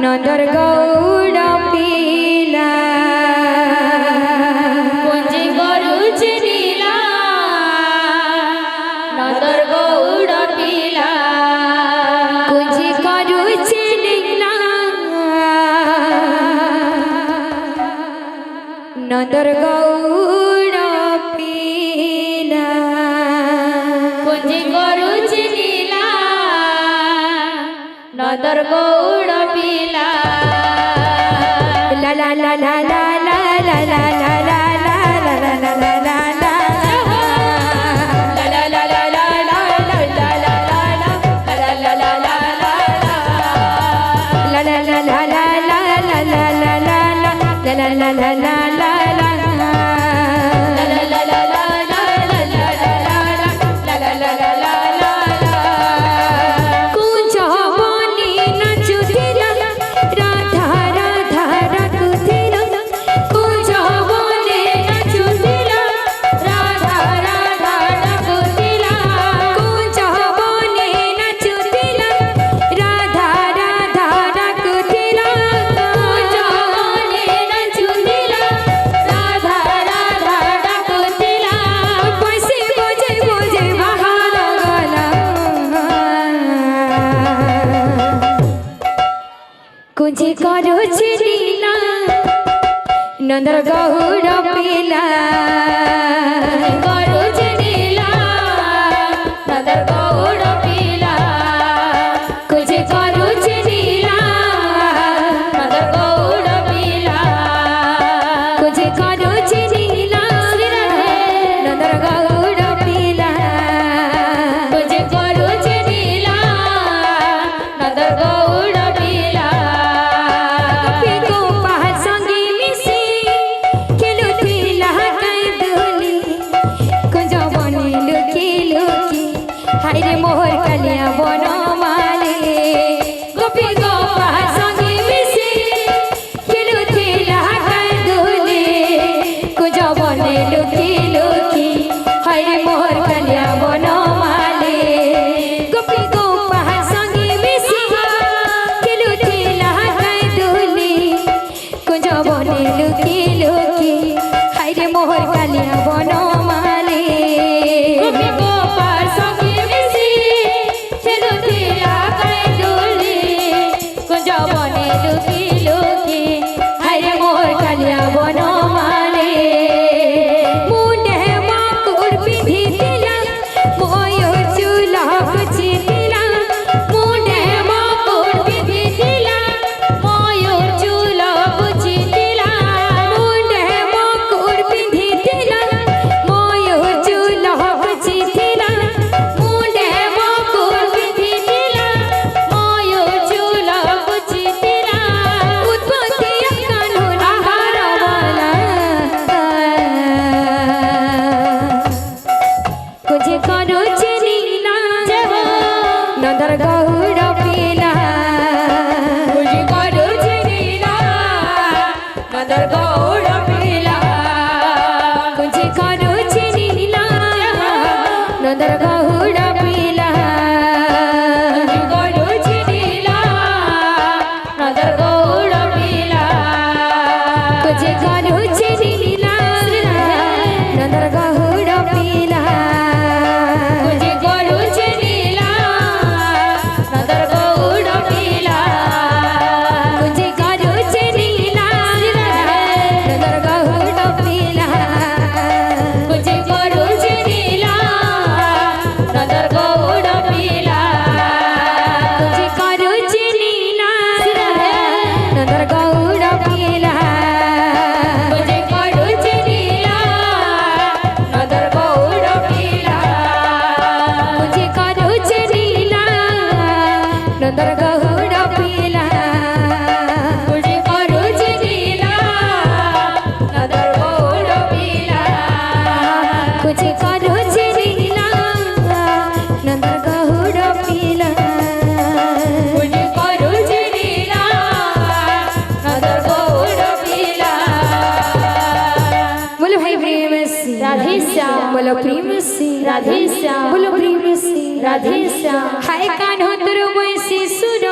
নন্দর গৌড় পিলা কুঞ্জি গরুচ নীলা নন্দর গৌড় পিলা কুঞ্জি গরুচ নীলা নন্দর গৌড় পিলা কুঞ্জি গরুচ নীলা নন্দর গৌড় পিলা লা লা লা লা লা লা লা লা লা লা লা লা লা লা লা কুঞ্জি গরুচ নীলা নন্দর গৌড় পিলা গরুচ নীলা নন্দর গৌড় পিলা কুঞ্জি গরুচ নীলা নন্দর গৌড় পিলা কুঞ্জি গরুচ নীলা নন্দর গৌড় পিলা কুঞ্জি গরুচ নীলা নন্দর গৌড় পিলা পিকো পাহাড় সঙ্গে মিশি খেলুথিলা কাঁদুলি কুঞ্জ বনে লুকি লুকি হাইরে মোহর কালিয়া বনমালে গোপী গো পাহাড় সঙ্গে মিশি খেলুথিলা কাঁদুলি কুঞ্জ বনে লুকি লুকি হাইরে মোহর কালিয়া বনমালে গোপী গো পাহাড় সঙ্গে মিশি খেলুথিলা কাঁদুলি কুঞ্জ বনে লুকি লুকি হাইরে মোহর কালিয়া বনমালে গোপী গোপাল সঙ্গে মিশি খেলুথিলা কাঁদুলি কুঞ্জ বনে লুকি লুকি হাইরে মোহর কালিয়া বনমালে মুন্ডে মাকুর পিঁধিলা ময়ূর চুল কুচিলা মুন্ডে মাকুর পিঁধিলা ময়ূর চুল বুঝিতিলা মুন্ডে মাকুর পিঁধিলা ময়ূর চুল কুচিলা মুন্ডে মকুর বিধিতিলা ময়ূর চুল বুঝিতিলা উৎপত্তি কানু আহার বলা কুঞ্জি গরুচ নীলা নন্দর গৌড় পিলা কুঞ্জি গরুচ নীলা নন্দর গৌড় পিলা কুঞ্জি গরুচ নীলা নন্দর গৌড় পিলা কুঞ্জি গরুচ নীলা নন্দর গৌড় পিলা কুঞ্জি গরুচ নীলা নন্দর গৌড় পিলা কুঞ্জি গরুচ নীলা নন্দর গৌড় পিলা কুঞ্জি গরুচ নীলা নন্দর গৌড় পিলা কুঞ্জি গরুচ নীলা নন্দর গৌড় পিলা কুঞ্জি গরুচ নীলা নন্দর গৌড় পিলা কুঞ্জি গরুচ নীলা নন্দর গৌড় পিলা কুঞ্জি গরুচ নীলা নন্দর গৌড় পিলা কুঞ্জি গরুচ নীলা নন্দর গৌড় পিলা কুঞ্জি গরুচ নীলা নন্দর গৌড় পিলা কুঞ্জি গরুচ নীলা নন্দর গৌড় পিলা बोलो भाई प्रेम से राधे श्याम बोलो प्रेम से राधे श्याम बोलो प्रेम से राधे श्याम हाय कान्हो तुर वैसी